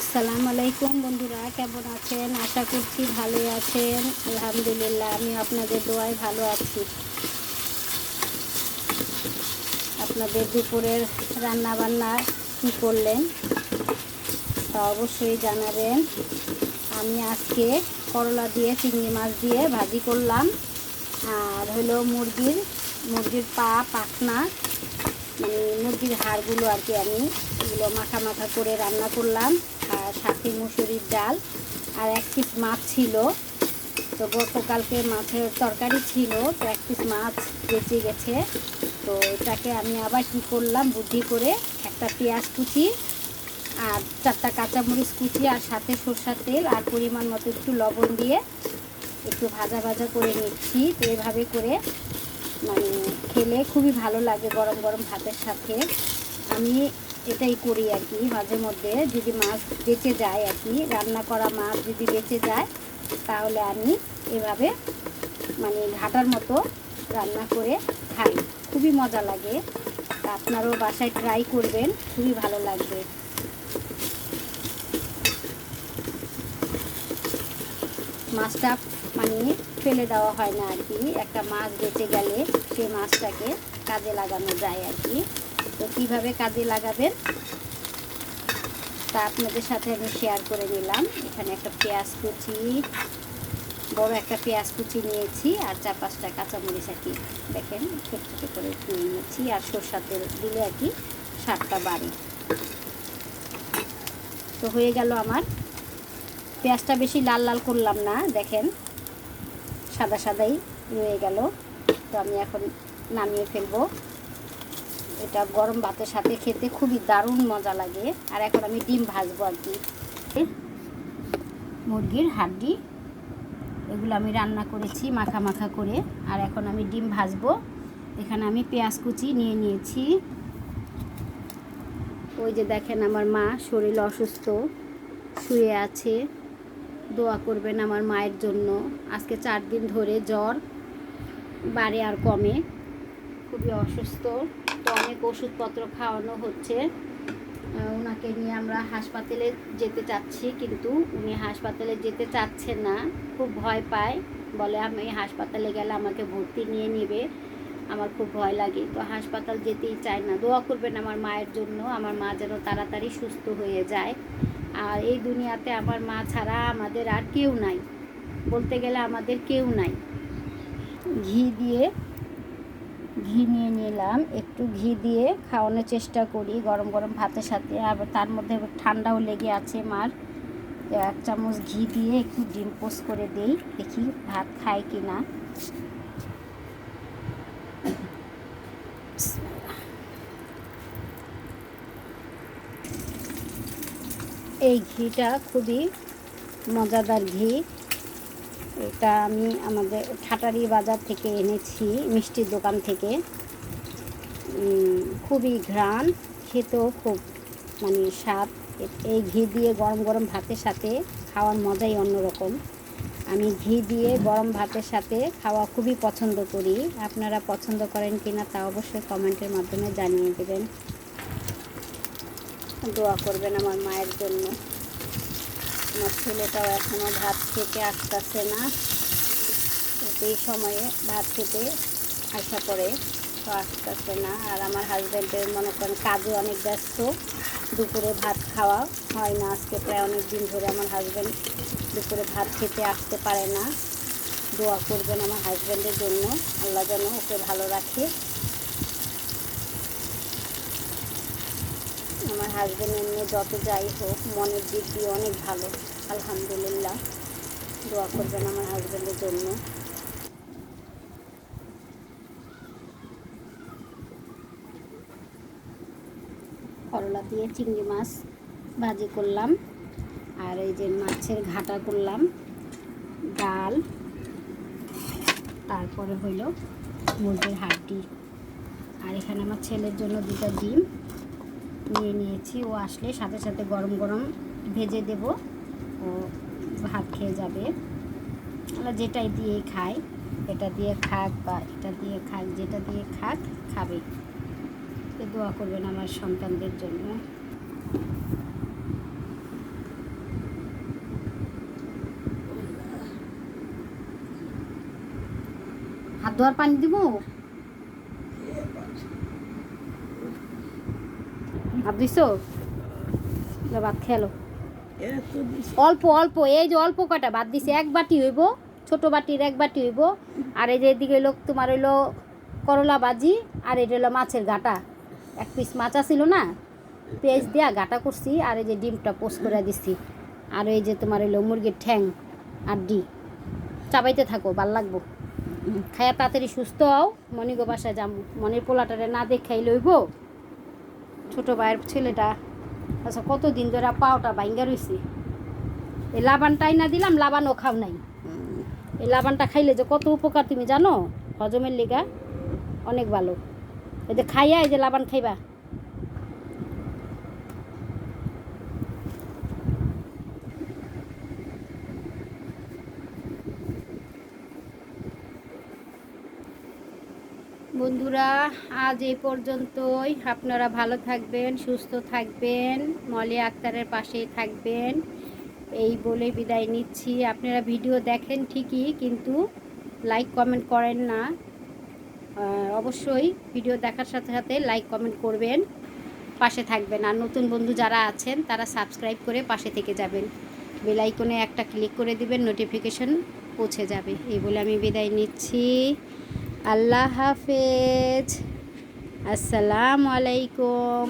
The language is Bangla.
আসসালামু আলাইকুম বন্ধুরা, কেমন আছেন? আশা করছি ভালোই আছেন। আলহামদুলিল্লাহ, আমি আপনাদের দোয়ায় ভালো আছি। আপনাদের দুপুরের রান্না বান্না কী করলেন তা অবশ্যই জানাবেন। আমি আজকে করলা দিয়ে চিংড়ি মাছ দিয়ে ভাজি করলাম, আর হলো মুরগির পা পাখনা, মানে মুরগির হাড়গুলো আর কি, আমি এগুলো মাখা মাখা করে রান্না করলাম। আর সাথে মুসুরির ডাল, আর এক পিস মাছ ছিল। তো গতকালকে মাছের তরকারি ছিল, তো এক পিস মাছ বেঁচে গেছে। তো এটাকে আমি আবার কী করলাম, বুদ্ধি করে একটা পেঁয়াজ কুচি আর 4টা কাঁচামরিচ কুচি আর সাথে সরষের তেল আর পরিমাণ মতো একটু লবণ দিয়ে একটু ভাজা ভাজা করে নিচ্ছি। তো এভাবে করে মানে খেলে খুবই ভালো লাগে গরম গরম ভাতের সাথে। আমি এটাই করি আর কি, মাঝে মধ্যে যদি মাছ বেঁচে যায় আর কি, রান্না করা মাছ যদি বেঁচে যায় তাহলে আমি এভাবে মানে ঘাটার মতো রান্না করে খাই, খুবই মজা লাগে। আপনারাও বাসায় ট্রাই করবেন, খুবই ভালো লাগবে। মাছটা মানে ফেলে দেওয়া হয় না আর কি, একটা মাছ বেঁচে গেলে সেই মাছটাকে কাজে লাগানো যায় আর কি। তো কীভাবে কাজে লাগাবেন তা আপনাদের সাথে আমি শেয়ার করে নিলাম। এখানে একটা পেঁয়াজ কুচি, বড় একটা পেঁয়াজ কুচি নিয়েছি, আর 4-5টা কাঁচামরিচ আর কি, দেখেন ছোটো ছোটো করে নিয়ে নিয়েছি। আর সরষের তেল দিলে আর কি স্বাদটা বাড়ে। তো হয়ে গেল আমার। পেঁয়াজটা বেশি লাল লাল করলাম না, দেখেন সাদা সাদাই রয়ে গেল। তো আমি এখন নামিয়ে ফেলবো। এটা গরম ভাতের সাথে খেতে খুবই দারুণ মজা লাগে। আর এখন আমি ডিম ভাজবো আর কি। মুরগির হাড্ডি এগুলো আমি রান্না করেছি মাখা মাখা করে, আর এখন আমি ডিম ভাজবো। এখানে আমি পেঁয়াজ কুচি নিয়ে নিয়েছি। ওই যে দেখেন আমার মা শরীর অসুস্থ, শুয়ে আছে। দোয়া করবেন আমার মায়ের জন্য। আজকে 4 দিন ধরে জ্বর বাড়ে আর কমে, খুবই অসুস্থ। তো অনেক ওষুধপত্র খাওয়ানো হচ্ছে। ওনাকে নিয়ে আমরা হাসপাতালে যেতে চাচ্ছি, কিন্তু উনি হাসপাতালে যেতে চাচ্ছেন না, খুব ভয় পায়। বলে আমি হাসপাতালে গেলে আমাকে ভর্তি নিয়ে নেবে, আমার খুব ভয় লাগে। তো হাসপাতাল যেতেই চায় না। দোয়া করবেন আমার মায়ের জন্য, আমার মা যেন তাড়াতাড়ি সুস্থ হয়ে যায়। আর এই দুনিয়াতে আমার মা ছাড়া আমাদের আর কেউ নাই, বলতে গেলে আমাদের কেউ নাই। ঘি নিয়ে নিলাম, একটু ঘি দিয়ে খাওয়ানোর চেষ্টা করি গরম গরম ভাতের সাথে। আর তার মধ্যে ঠান্ডাও লেগে আছে মার। 1 চামচ ঘি দিয়ে একটু ডিম পোস্ট করে দিই, দেখি ভাত খায় কি না। এই ঘিটা খুবই মজাদার ঘি। এটা আমি আমাদের ঠাটারি বাজার থেকে এনেছি, মিষ্টির দোকান থেকে। খুবই ঘ্রাণ, খেতেও খুব মানে স্বাদ। এই ঘি দিয়ে গরম গরম ভাতের সাথে খাওয়ার মজাই অন্যরকম। আমি ঘি দিয়ে গরম ভাতের সাথে খাওয়া খুবই পছন্দ করি। আপনারা পছন্দ করেন কি না তা অবশ্যই কমেন্টের মাধ্যমে জানিয়ে দেবেন। দোয়া করবেন আমার মায়ের জন্য। আমার ছেলেটাও এখনও ভাত খেতে আসতেছে না, এই সময়ে ভাত খেতে আসা পড়ে, তো আসতেছে না। আর আমার হাজব্যান্ডের মনে করেন কাজে অনেক ব্যস্ত, দুপুরে ভাত খাওয়া হয় না। আজকে প্রায় অনেক দিন ধরে আমার হাজব্যান্ড দুপুরে ভাত খেতে আসতে পারে না। দোয়া করবেন আমার হাজব্যান্ডের জন্য, আল্লাহ যেন ওকে ভালো রাখে। আমার হাজব্যান্ড এমনি যত যাই হোক মনের দিক দিয়ে অনেক ভালো, আলহামদুলিল্লাহ। দোয়া করবেন আমার হাজব্যান্ডের জন্য। করলা দিয়ে চিংড়ি মাছ ভাজি করলাম, আর এই যে মাছের ঘাটা করলাম, ডাল, তারপরে হইল মুরগির হাড্ডি। আর এখানে আমার ছেলের জন্য 2টা ডিম নিয়ে নিয়েছি। ও আসলে সাথে সাথে গরম গরম ভেজে দেব, ও ভাত খেয়ে যাবে। আমরা যেটাই দিয়ে খাই, এটা দিয়ে খাক বা এটা দিয়ে খাক, যেটা দিয়ে খাক খাবে। দোয়া করবেন আমার সন্তানদের জন্য। হাত ধোয়ার পানি দিব, ভাত দিছো, ভাত খেলো অল্প অল্প, এই যে অল্প কটা ভাত দিছে, এক বাটি হইব, ছোট বাটির এক বাটি হইব। আর এই যে এদিকে হইলো তোমার হইলো করলা ভাজি, আর এটা হলো মাছের গাটা, এক পিস মাছ ছিল না, পেঁয়াজ দিয়া গাটা করছি, আর এই যে ডিমটা পোস্ট করে দিচ্ছি, আর এই যে তোমার হইলো মুরগির ঠ্যাং আর ডি। চাবাইতে থাকো, ভাল লাগবো। খায়া তাড়াতাড়ি সুস্থ হও, মনিগো বাসায় যাবো, মনির পোলাটারে না দেখাই লইব, ছোট ভাইয়ের ছেলেটা। আচ্ছা কতদিন ধরে পাওটা ভাঙ্গা রয়েছে, এই লাবানটাই না দিলাম, লাবানও খাও নাই। এই লাবানটা খাইলে যে কত উপকার তুমি জানো, হজমের লেগা অনেক ভালো। এই যে খাইয়া এই যে লাবান খাইবা। বন্ধুরা আজ এই পর্যন্তই, আপনারা ভালো থাকবেন, সুস্থ থাকবেন, মলি আক্তারের পাশেই থাকবেন, এই বলে বিদায় নিচ্ছি। আপনারা ভিডিও দেখেন ঠিকই, কিন্তু লাইক কমেন্ট করেন না। অবশ্যই ভিডিও দেখার সাথে সাথে লাইক কমেন্ট করবেন, পাশে থাকবেন। আর নতুন বন্ধু যারা আছেন তারা সাবস্ক্রাইব করে পাশে থেকে যাবেন, বেল আইকনে একটা ক্লিক করে দিবেন, নোটিফিকেশন পৌঁছে যাবে। এই বলে আমি বিদায় নিচ্ছি। আল্লাহ হাফেজ, আসসালামু আলাইকুম।